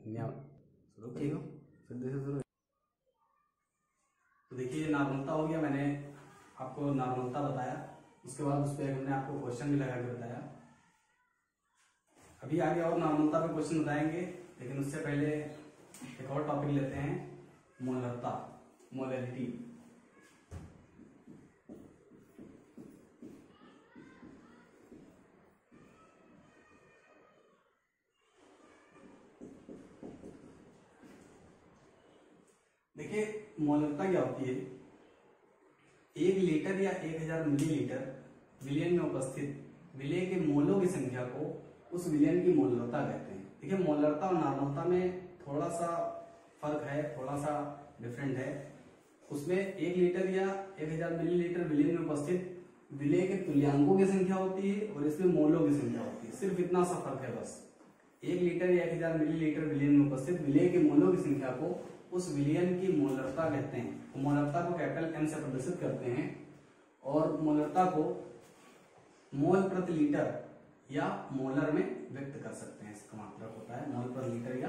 शुरू करिएगा फिर से शुरू। तो देखिए नॉर्मलता हो गया, मैंने आपको नॉर्मलता बताया, उसके बाद उस पर हमने आपको क्वेश्चन भी लगा के बताया। अभी आगे और नॉर्मलता पे क्वेश्चन बताएंगे, लेकिन उससे पहले एक और टॉपिक लेते हैं, मोलरता, मोलरिटी। देखिए मोलरता क्या होती है, 1 लीटर या 1000 मिलीलीटर विलयन में उपस्थित विलय के मोलों की संख्या को उस विलयन की मोलरता कहते हैं। देखिए मोलरता और नॉर्मलता में थोड़ा सा फर्क है, थोड़ा सा डिफरेंट है। उसमें 1 लीटर या 1000 मिलीलीटर विलयन में उपस्थित विलय के तुल्यांकों की संख्या होती है और इसमें मोलों की संख्या होती है, सिर्फ इतना सा फर्क है बस। 1 लीटर या 1000 मिलीलीटर विलयन में उपस्थित विलय के मोलों की संख्या को उस विलयन की मोलरता कहते हैं। तो मोलरता को कैपिटल एम से प्रदर्शित करते हैं और मोलरता को मोल प्रति लीटर या मोलर में व्यक्त कर सकते हैं। इसका मात्रक होता है मोल प्रति लीटर या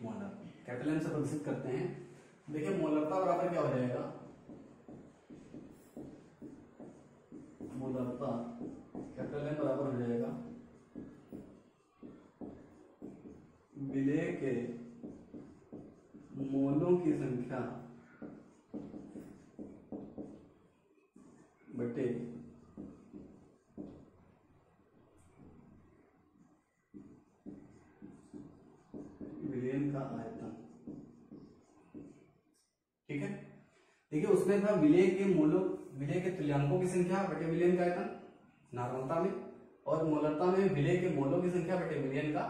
मोलर, कैपिटल एम से प्रदर्शित करते हैं। देखिए मोलरता बराबर क्या हो जाएगा, मोलरता कैपिटल एम बराबर हो जाएगा विलय के मोलों की संख्या बटे विलयन का आयतन। ठीक है, देखिए उसमें था विलय के मोलों, विलय के तुल्यांकों की संख्या बटे विलयन का आयतन नॉर्मलता में, और मोलरता में विलय के मोलों की संख्या बटे विलयन का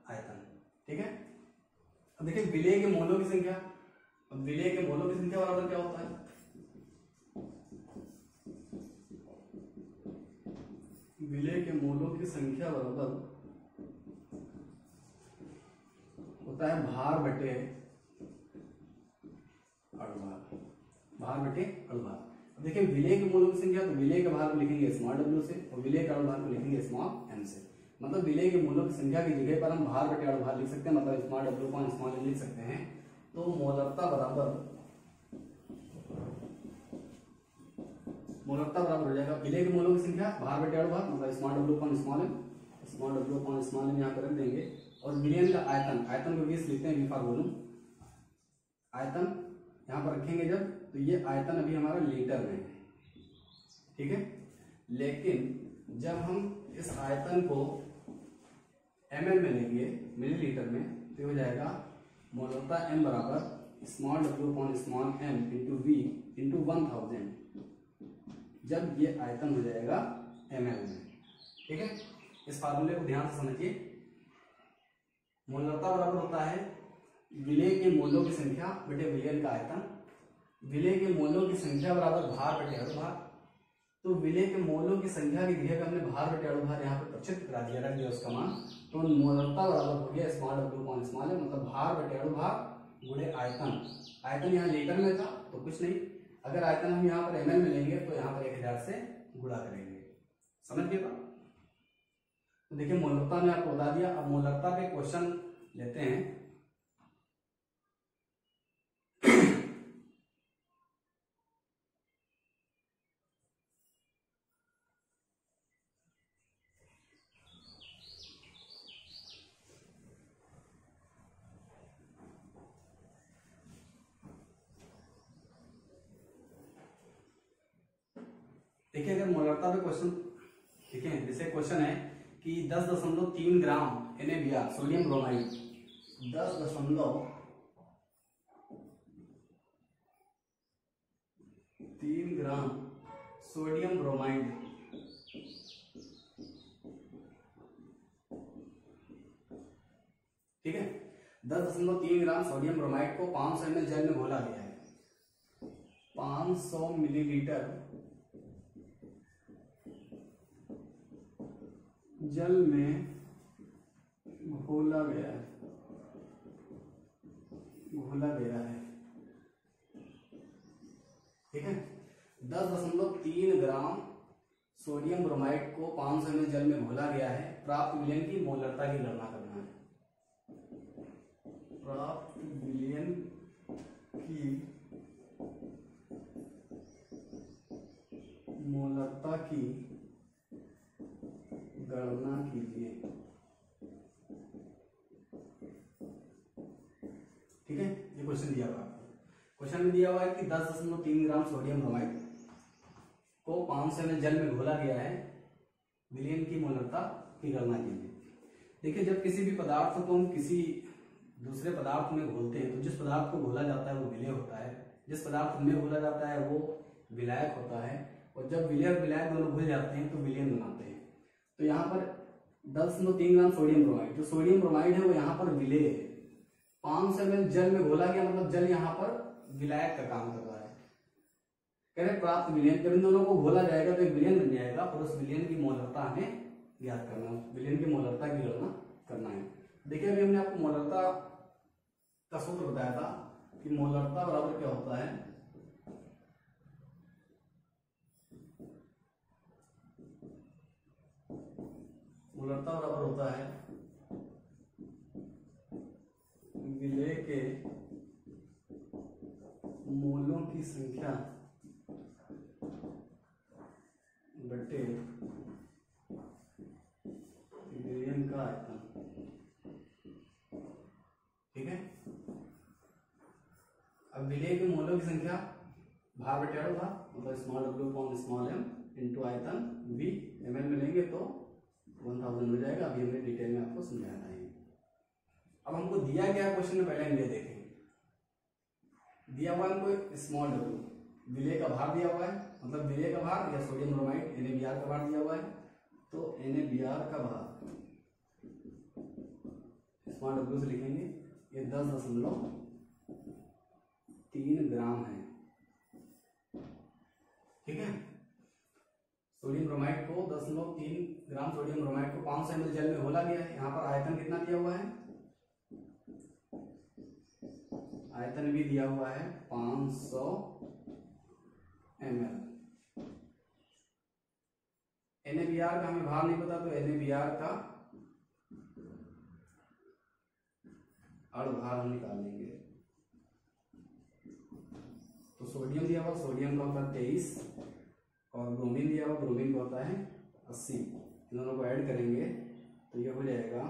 आयतन। ठीक है, अब देखिए विलय के मोलों की संख्या, अब विलय के मोलों की संख्या बराबर क्या होता है, विलय के मोलों की संख्या बराबर होता है भार बटे अणुभार, भार बटे अणुभार। अब देखिए विलय के मोलों की संख्या, तो विलय के भार को लिखेंगे स्मॉल w से और विलय के अणुभार को लिखेंगे स्मॉल m से। मतलब विलय के मोलों की संख्या की जगह पर हम भार बटे अणुभार लिख सकते हैं, मतलब स्मॉल w को स्मॉल m लिख सकते हैं। तो मोलरता बराबर हो जाएगा विलय के मोलों की संख्या भार बटे अणुभार, मतलब स्मॉल w को स्मॉल m, स्मॉल w को स्मॉल m यहाँ पर रख देंगे। और विलयन का आयतन, आयतन को 20 लिखते हैं, v फॉर वॉल्यूम। आयतन यहाँ पर रखेंगे जब, तो ये आयतन अभी हमारा लीटर में है। ठीक है, लेकिन जब हम इस आयतन को ml में लेंगे, मिलीलीटर में, तो हो जाएगा मोलरता m बराबर small w upon small m into v into 1000, जब ये आयतन हो जाएगा ml में। ठीक है, इस फार्मूले को ध्यान से समझिए। मोलरता बराबर होता है विलय के मोलों की संख्या बटे विलयन का आयतन। विलय के मोलों की संख्या बराबर भार बटे अणुभार। तो विलय के मोलों की संख्या की जगह हमने भार बटे अणुभार यहाँ पे प्रक्षिप्त करा दिया, रख दिया उसका मान। तो मोलरता बराबर हो गया small w upon small m, मतलब भार बटे अणुभार गुणे आयतन। आयतन यहाँ लीटर में था तो कुछ नहीं, अगर आयतन हम यहाँ पर ml में लेंगे तो यहाँ पर 1000 से गुणा करेंगे। समझ गए बात? तो देखिए मोलरता ने आपको बता दिया। अब मोलरता पे क्वेश्चन लेते हैं। देखिए अगर मोलरता पे क्वेश्चन, ठीक है, जैसे क्वेश्चन है कि 10.3 ग्राम NaBr sodium bromide, 10.3 gram sodium bromide ठीक है, 10.3 ग्राम सोडियम ब्रोमाइड को 500 ml जल में घोला गया है। 500 मिलीलीटर जल में घोला गया है, ठीक है। 10.3 ग्राम सोडियम ब्रोमाइड को 500 ml जल में घोला गया है। प्राप्त विलयन की मोलरता की गणना करना है। प्राप्त विलयन की मोलरता की गणना कीजिए। ठीक है, ये क्वेश्चन दिया हुआ है। क्वेश्चन में दिया हुआ है कि 10.3 ग्राम सोडियम ब्रोमाइड को 500 ml जल में घोला गया है, विलयन की मोलरता की गणना कीजिए। देखिए, जब किसी भी पदार्थ को हम किसी दूसरे पदार्थ में घोलते हैं तो जिस पदार्थ को घोला जाता है वो विलेय होता है, जिस पदार्थ में घोला जाता है वो विलायक होता है, और जब विलेय और विलायक दोनों घुल जाते हैं तो विलयन बनाते हैं। तो यहाँ पर 10.3 ग्राम सोडियम ब्रोमाइड, जो सोडियम ब्रोमाइड है वो यहाँ पर विलेय है। 500 ml जल में घोला गया, मतलब जल यहाँ पर विलायक का काम कर रहा है। कह रहे प्राप्त विलयन, जब इन दोनों को घोला जाएगा तो एक विलयन बन जाएगा, और उस विलयन की मोलरता हमें ज्ञात करना है, विलयन की मोलरता की गणना करना है। देखिए, अभी हमने आपको मोलरता का सूत्र बताया था कि मोलरता बराबर क्या होता है, मोलरता बराबर होता है विलेय के मोलों की संख्या बटे विलयन का आयतन। ठीक है, अब विलेय के मोलों की संख्या भार बटे अणु भार, मतलब small w upon small m into आयतन v, ml में लेंगे तो 1000 हो जाएगा। अभी हमने डिटेल में आपको समझाया था। अब हमको दिया गया क्वेश्चन में पहले हम ये देखें, दिया हुआ हमको स्मॉल w, विलेय का भार दिया हुआ है, मतलब विलेय का भार या सोडियम ब्रोमाइड NaBr का भार दिया हुआ है। तो NaBr का भार स्मॉल w से लिखेंगे, ये 10.3 ग्राम है। ठीक है, सोडियम ब्रोमाइड को 10.3 ग्राम सोडियम ब्रोमाइड को 500 ml जल में घोला गया है। यहाँ पर आयतन कितना दिया हुआ है, आयतन भी दिया हुआ है 500 ml। NaBr का हमें भार नहीं पता, तो NaBr का अणु भार हम निकाल लेंगे। तो सोडियम दिया हुआ, सोडियम का होता है 23, और ब्रोमीन दिया हुआ, ब्रोमीन का होता है 80। इन दोनों को ऐड करेंगे तो ये हो जाएगा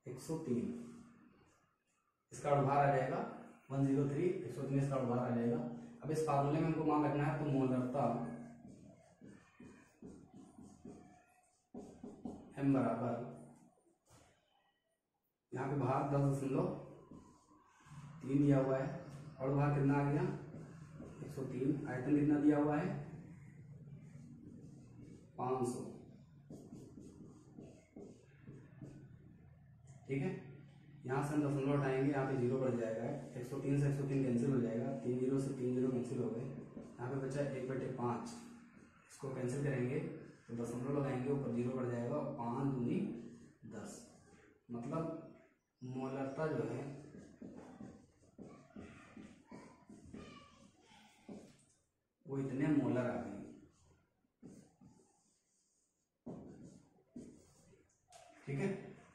103। इसका अणुभार आ जाएगा 103, 103 इसका अणुभार आ जाएगा। अब इस फार्मूले में हमको मान रखना है, तो मोलरता m बराबर, यहाँ पे भार 10.3 दिया हुआ है, अणुभार कितना आ गया 103, आयतन कितना दिया हुआ है 500। ठीक है, यहाँ से हम दशमलव उठाएंगे, यहाँ पे 0 बढ़ जाएगा, 103 से 103 कैंसिल हो जाएगा, 3 0 से 3 0 कैंसिल हो गए, यहाँ पे बचा 1/5। इसको कैंसिल करेंगे तो दशमलव लगाएंगे, ऊपर 0 बढ़ जाएगा, और 5 दूनी 10, मतलब मोलरता जो है वो इतने मोलर आ गई। ठीक है,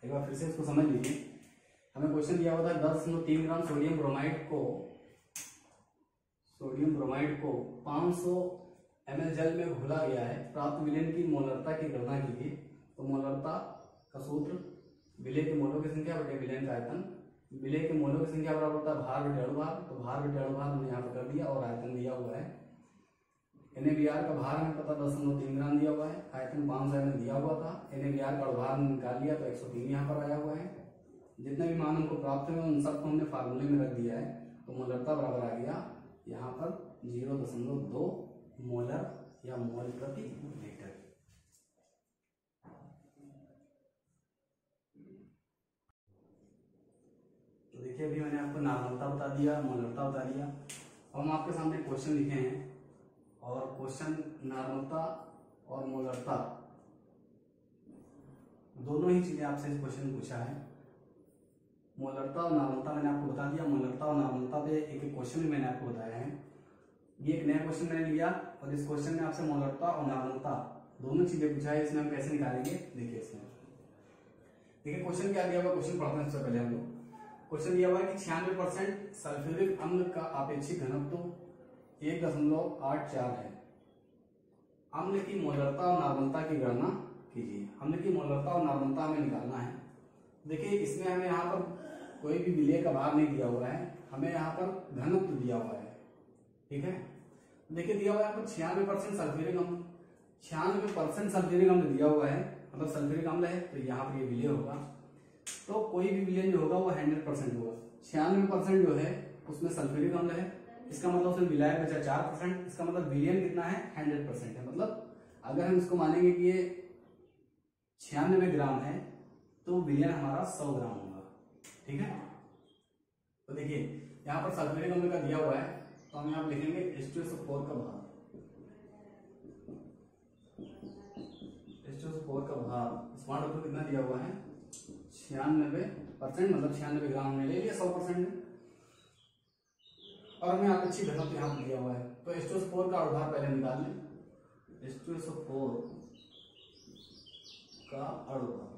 एक बार फिर से इसको समझ लीजिए। हमें क्वेश्चन दिया हुआ था 10.3 ग्राम सोडियम ब्रोमाइड को 500 ml जल में घोला गया है, प्राप्त विलयन की मोलरता की गणना कीजिए। तो मोलरता का सूत्र विलेय के मोलों की संख्या बटे विलयन का आयतन। विलेय के मोलों की संख्या बराबर होता है भार बटे अणुभार, तो भार बटे अणुभार हमने यहाँ पर कर दिया, और आयतन दिया हुआ है। NaBr का भार हमें पता 10.3 ग्राम दिया हुआ है, आयतन 500 ml दिया हुआ था। NaBr का भार निकाल लिया तो 103 यहाँ पर आया हुआ है। जितने भी मान हमको प्राप्त हुए उन सबको हमने फार्मूले में रख दिया है, तो मोलरता बराबर आ गया यहाँ पर 0.2 मोलर या मोल प्रति लीटर। तो देखिए, अभी मैंने आपको नॉर्मलता बता दिया, मोलरता बता दिया। अब हम आपके सामने क्वेश्चन लिखे हैं, और क्वेश्चन नॉर्मलता और मोलरता दोनों ही चीजें आपसे इस क्वेश्चन में पूछा है। मोलरता और नॉर्मलता मैंने आपको बता दिया, मोलरता और नॉर्मलता पे एक एक क्वेश्चन भी मैंने आपको बताया है। ये एक नया क्वेश्चन मैंने लिया, और इस क्वेश्चन में आपसे मोलरता और नॉर्मलता दोनों चीजें पूछा है। इसमें हम कैसे निकालेंगे, देखिए। देखिए क्वेश्चन क्या दिया हुआ, क्वेश्चन पढ़ते हैं सबसे पहले हम लोग। क्वेश्चन दिया हुआ है कि 96% सल्फ्यूरिक अम्ल का अपेक्षित घनत्व 1.84 है। अम्ल की मोलरता और नार्मलता की गणना कीजिए। अम्ल की मोलरता और नार्मलता हमें निकालना है। देखिए इसमें हमें यहाँ पर कोई भी विलेय का भार नहीं दिया हुआ है, हमें यहाँ पर घनत्व दिया हुआ है। ठीक है, देखिए दिया हुआ है यहाँ पर 96% सल्फ्यूरिक अम्ल, 96% सल्फ्यूरिक अम्ल दिया हुआ है, मतलब सल्फ्यूरिक अम्ल है तो यहाँ पर ये विलेय होगा। तो कोई भी विलेय जो होगा वो 100% होगा। 96% जो है उसमें सल्फ्यूरिक अम्ल है, इसका मतलब उसमें विलायक बचा 4%, इसका मतलब विलयन कितना है 100% है। मतलब अगर हम इसको मानेंगे कि ये 96 ग्राम है तो विलयन हमारा 100 ग्राम होगा। ठीक है, तो देखिए यहाँ पर सल्फ्यूरिक अम्ल का दिया हुआ है तो हम यहाँ पर लिखेंगे H2SO4 का भार, H2SO4 का भार स्मॉल डब्ल्यू कितना दिया हुआ है 96%, मतलब 96 ग्राम हमने ले लिया 100% में, और हमें अपेक्षित घनत्व यहाँ पर दिया हुआ है। तो H2SO4 का अणुभार पहले निकाल लें। H2SO4 का अणुभार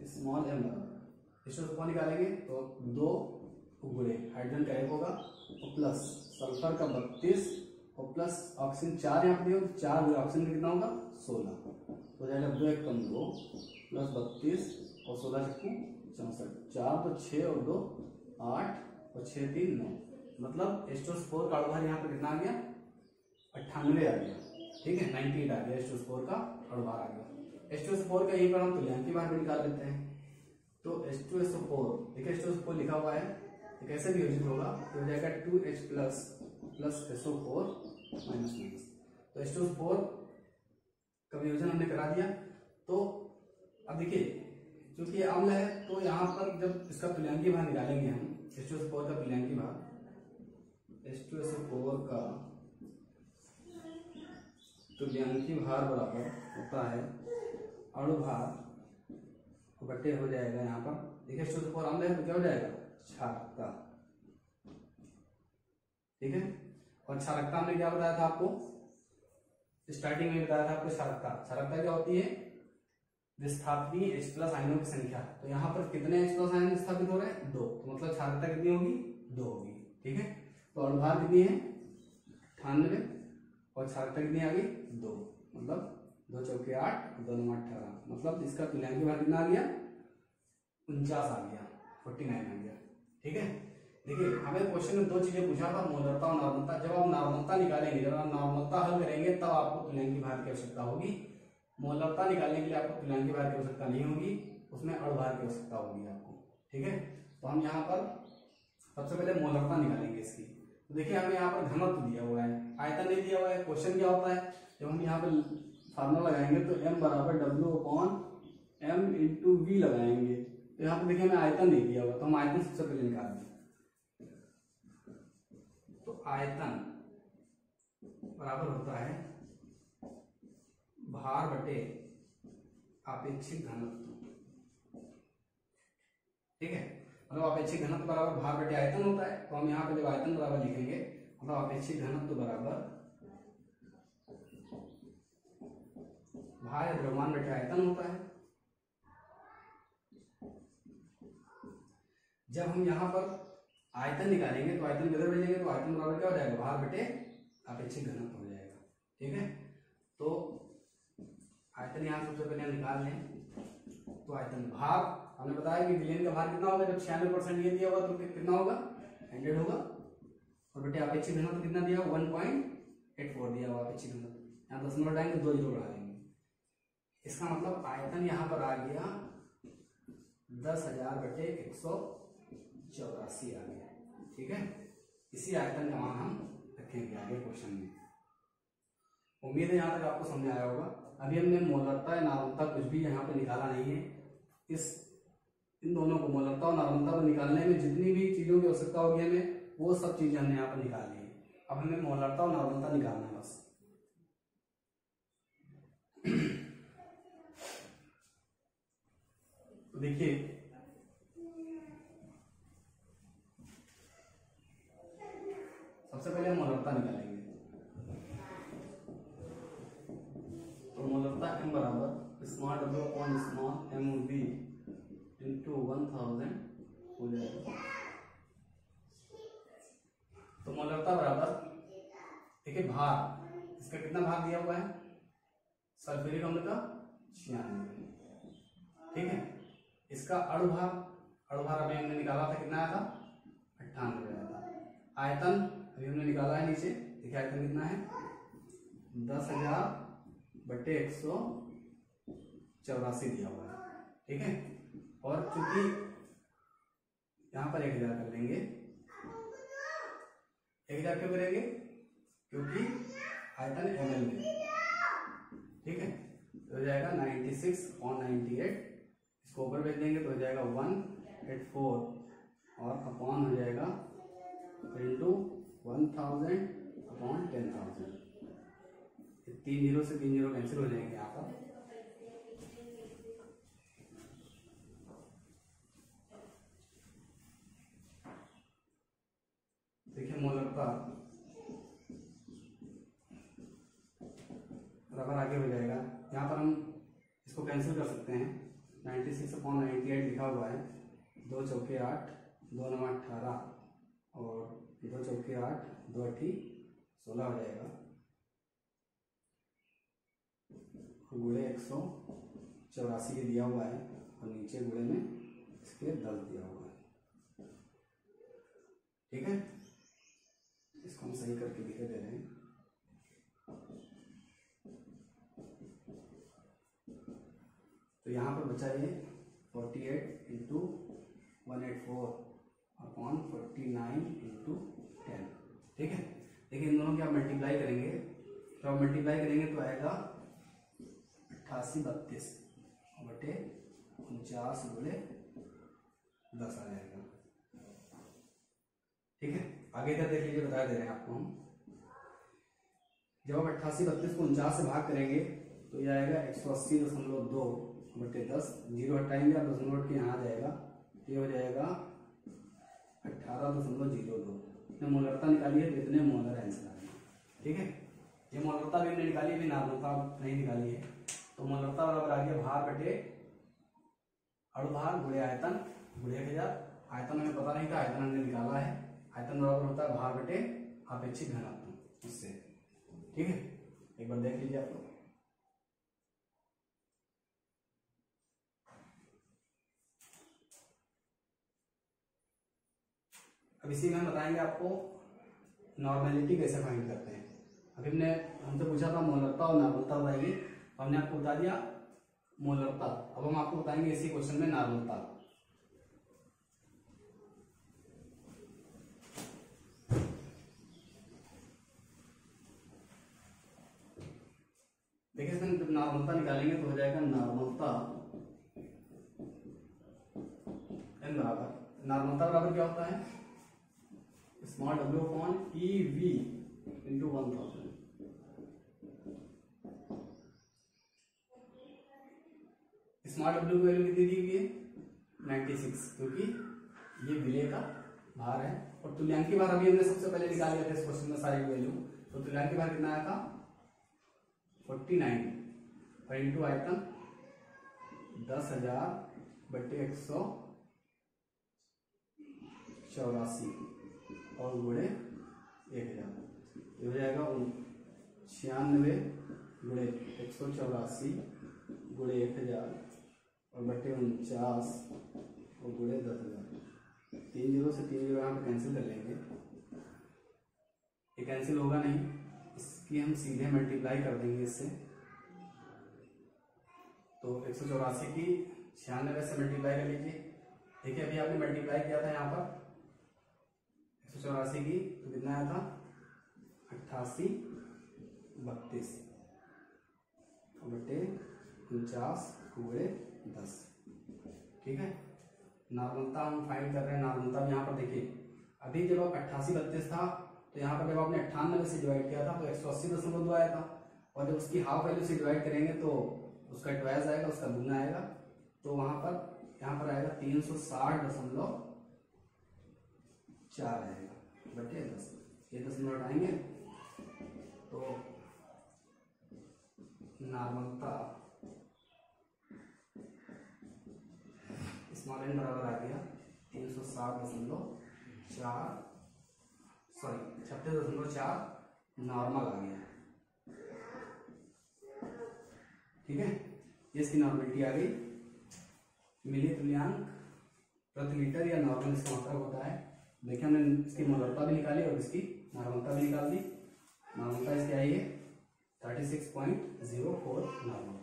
स्मॉल m बराबर H2SO4 निकालेंगे तो 2 गुणे हाइड्रोजन का 1 होगा और प्लस सल्फर का 32 और प्लस ऑक्सीजन 4 यहाँ पे दिया, 4 गुणे ऑक्सीजन का कितना होगा 16, तो जाएगा 2 1 कम 2 प्लस 32 और 16 चक्कू 64, 4 तो 6 और 2 8 और 6 3 9, मतलब H2SO4 का अणुभार यहाँ पे कितना आ गया 98 आ गया। ठीक है, 98 आ गया H2SO4 का अणुभार आ गया। H2SO4 का यहीं पर हम तुल्यांकी भार भी निकाल लेते हैं। तो H2SO4 देखिए H2SO4 लिखा हुआ है तो कैसे वियोजित होगा, तो हो जाएगा 2H plus SO4 minus minus, तो H2SO4 का वियोजन हमने करा दिया। तो अब देखिए क्योंकि ये अम्ल है तो यहाँ पर जब इसका तुल्यांकी भार निकालेंगे हम H2SO4 का तुल्यांकी भार, H2SO4 का तुल्यांकी भार बराबर होता है अणुभार बटे हो जाएगा यहाँ पर, देखिए H2SO4 अम्ल है तो क्या हो जाएगा क्षारकता। ठीक है, और क्षारकता हमने क्या बताया था आपको, स्टार्टिंग में बताया था आपको क्षारकता। क्षारकता क्या होती है विस्थापनीय H+ आयनों की संख्या। तो यहाँ पर कितने H+ आयन विस्थापित हो रहे हैं 2, तो मतलब क्षारकता कितनी होगी 2 होगी। ठीक है, तो अणुभार कितनी है 98 और क्षारकता कितनी आ गई 2, मतलब 2 चौके 8 2 9 18, मतलब इसका तुल्यांकी भार कितना आ गया 49 आ गया, 49 आ गया। ठीक है, देखिए हमें क्वेश्चन में 2 चीजें पूछा था, मोलरता और नार्मलता। जब आप नार्मलता निकालेंगे, जब आप नार्मलता हल करेंगे तब आपको तुल्यांकी भार की आवश्यकता होगी। मोलरता निकालने के लिए आपको तुल्यांकी भार की आवश्यकता नहीं होगी, उसमें अणुभार की आवश्यकता होगी आपको। ठीक है, तो हम यहाँ पर सबसे पहले मोलरता निकालेंगे इसकी। तो देखिए हमें यहाँ पर घनत्व दिया हुआ है, आयतन नहीं दिया हुआ है। क्वेश्चन क्या होता है, जब हम यहाँ पर फार्मूला लगाएंगे तो m बराबर W/m इंटू V लगाएंगे। तो यहाँ पर देखिए हमें आयतन नहीं दिया हुआ, तो हम आयतन सबसे पहले निकाल दें। तो आयतन बराबर होता है भार बटे अपेक्षित घनत्व। ठीक है, मतलब अपेक्षित घनत्व बराबर भार बटे आयतन होता है। तो हम यहाँ पे जब आयतन बराबर लिखेंगे मतलब अपेक्षित घनत्व बराबर भार या द्रव्यमान बटे आयतन होता है। जब हम यहाँ पर आयतन निकालेंगे तो आयतन किधर भेजेंगे, तो आयतन बराबर क्या हो जाएगा भार बटे अपेक्षित घनत्व हो जाएगा। ठीक है, तो आयतन यहाँ सबसे पहले हम निकाल लें। तो आयतन भार हमने बताया कि विलयन का भार कितना होगा, जब 96% ये दिया होगा तो कितना होगा 100 होगा, और बटे अपेक्षित घनत्व कितना दिया 1.84 दिया हुआ अपेक्षित घनत्व। यहाँ 10 हटाएंगे 2 जीरो बढ़ा देंगे, इसका मतलब आयतन यहाँ पर आ गया 10,000 बटे 184 आ गया। ठीक है, इसी आयतन का मान हम रखेंगे आगे क्वेश्चन में। उम्मीद है यहाँ तक आपको समझ आया होगा। अभी हमने मोलरता या नार्मलता कुछ भी यहाँ पे निकाला नहीं है। इन दोनों को मोलरता और नार्मलता को निकालने में जितनी भी चीजों की आवश्यकता होगी हमें, वो सब चीजें हमने यहाँ पर निकाल ली है। अब हमें मोलरता और नार्मलता निकालना है बस। तो देखिए सबसे पहले हम मोलरता निकालेंगे। तो मोलरता m बराबर स्मॉल डब्ल्यू upon small m v into 1000 हो जाएगा। तो मोलरता बराबर, देखिए भार, इसका कितना भाग दिया हुआ है सल्फ्यूरिक अम्ल का 96, ठीक है। इसका अणुभार अभी हमने निकाला था, कितना आया था 98 आया था। आयतन अभी हमने निकाला है नीचे, देखिए आयतन कितना है 10,000/184 दिया हुआ है, ठीक है। और चूंकि यहाँ पर 1000 कर लेंगे, 1000 क्यों करेंगे, क्योंकि आयतन ml में, ठीक है। तो हो जाएगा 96/98, इसको ऊपर भेज देंगे तो हो जाएगा 184 और अपॉन हो जाएगा इंटू 1000/10,000। 3 जीरो से 3 जीरो कैंसिल हो जाएंगे यहाँ पर। देखिए मोलरता बराबर आगे हो जाएगा, यहाँ पर हम इसको कैंसिल कर सकते हैं। 96/98 लिखा हुआ है, 2 चौके 8, 2 9 18 और 2 चौके 8, 2 8 16 हो जाएगा। गुणे 184 ये दिया हुआ है और नीचे गुणे में इसके 10 दिया हुआ है, ठीक है। इसको हम सही करके लिखे दे रहे हैं। तो यहाँ पर बचा ये 48 इंटू 184 अपॉन 49 इंटू 10, ठीक है। देखिए इन दोनों की आप मल्टीप्लाई करेंगे, तो आप मल्टीप्लाई करेंगे तो आएगा 88/49 आ जाएगा, ठीक है। आगे का देख लीजिए, बता दे रहे हैं आपको हम। जब आप 88/32 को 49 से भाग करेंगे तो ये आएगा 180.2/10, जीरो हटाएंगे और दशमलव के यहाँ आ जाएगा, ये हो जाएगा 18.02। इतने मोलरता निकाली है तो इतने मोलर आंसर आएगा, ठीक है। ये मोलरता भी हमने निकाली, भी नार्मलता नहीं निकाली है। तो मोलरता बराबर आ गया भार बटे अणुभार गुणे आयतन गुणे 1000। आयतन हमें पता नहीं था, आयतन हमने निकाला है। आयतन बराबर होता है भार बटे अपेक्षित घनत्व, इससे, ठीक है। एक बार देख लीजिए आप लोग। अब इसी में हम बताएंगे आपको नॉर्मेलिटी कैसे फाइंड करते हैं। अभी हमसे पूछा था मोलरता और नॉर्मलता बताइए, हमने आपको बता दिया मोलरता। अब हम आपको बताएंगे इसी क्वेश्चन में नॉर्मलता। देखिए इसमें जब नॉर्मलता निकालेंगे तो हो जाएगा नॉर्मलता n बराबर, नॉर्मलता बराबर क्या होता है small w upon EV into 1000। Small w की वैल्यू कितनी दी हुई है 96, क्योंकि ये विलय का भार है। और तुल्यांकी भार अभी हमने सबसे पहले निकाल लिया था इस क्वेश्चन में सारी वैल्यू। तो तुल्यांकी भार कितना आया था 49 और इंटू आयतन 10,000/184 और गुणे 1000, ये हो जाएगा 96/184 गुणे 1000 और बटे 49 और गुणे 10,000। 3 जीरो से 3 जीरो यहाँ पे कैंसिल कर लेंगे, ये कैंसिल होगा नहीं, इसकी हम सीधे मल्टीप्लाई कर देंगे इससे। तो 184 की 96 से मल्टीप्लाई कर लीजिए। देखिए अभी आपने मल्टीप्लाई किया था यहाँ पर 184 की, तो कितना आया था 88/32 बटे 49 गुणे 10, ठीक है। नॉर्मलता हम फाइंड कर रहे हैं। नॉर्मलता भी यहाँ पर देखिए, अभी जब आप 88/32 था तो यहाँ पर जब आपने 98 से डिवाइड किया था तो 180.2 आया था, और जब उसकी हाफ वैल्यू से डिवाइड करेंगे तो उसका ट्वाइस आएगा, उसका दुगना आएगा। तो वहां पर यहाँ पर आएगा 360.4 आएगा बटे 10, ये 10 हटाएंगे तो नॉर्मलता एन बराबर आ गया 36.4 नॉर्मल आ गया। ठीक है, ये इसकी नॉर्मलिटी आ गई। मिली तुल्यांक प्रति लीटर या नॉर्मल इसका मात्रक होता है। देखिए हमने इसकी मोलरता भी निकाली और इसकी नॉर्मलता भी निकाल दी। नॉर्मलता इसकी आई है 36.04 नॉर्मल।